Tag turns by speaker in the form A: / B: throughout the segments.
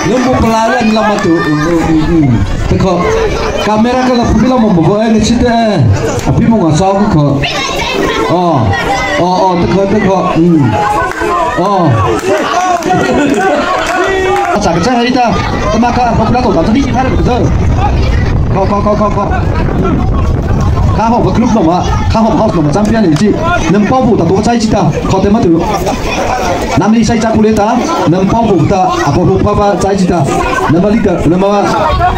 A: Nunggu pelarian lama tuh. Teko kamera kalau film mau bawa ini sih deh. Tapi mau ngasau kok. Teko. Oh. Sakit saya itu. Temaka populer kok tadi kita betul. Kau. Khá học và club đồng ạ, khá học học đồng champion này chị, nâng bao phủ tập bộ trái chị ta, khó thêm mất được. Nam đi say cha cụ lên ta, nâng bao phủ ta, bộ papa trái chị ta, nâng bao leader, nâng bao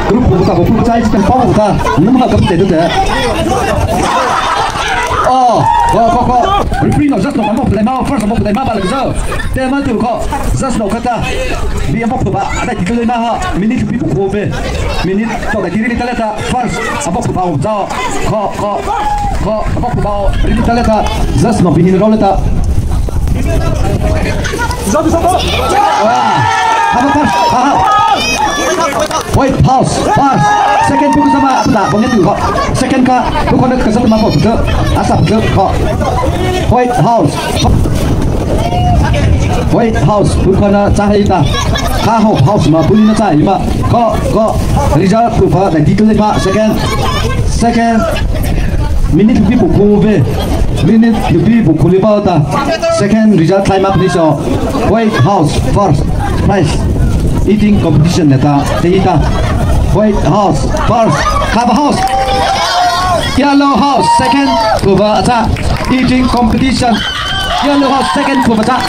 A: group của ta bộ trái chị ta bao phủ ta, nâng bao cấm thể được thế. Có. Referee nó rất là một lời mau, first một lời mau là được rồi. Thế mà từ họ rất là kata, vì em học của bạn, đây thì cái lời mau, minute bị buộc vô về, minute sau đây thì đi tới là first, học của bạn giao, có học của bạn đi tới là rất là bị hình rồi là. Wait, pause. Second fokus sama aku tak, pokoknya tuh kok. Second kak, tuh kau nak kesat sama kau betul, asap betul kok. Wait, house, tuh kau nak cahaya tak, kah house mah, boleh nak cahaya mah. Kok, result tuh pak, dan titel lima, second, minute lebih buku be, minute lebih buku lima ta. Second result climb up ni so. Wait, house, first, prize. Eating competition neta, tehita. White house, first, cover house. Yellow house, second, cover attack. Eating competition. Yellow house, second, cover attack.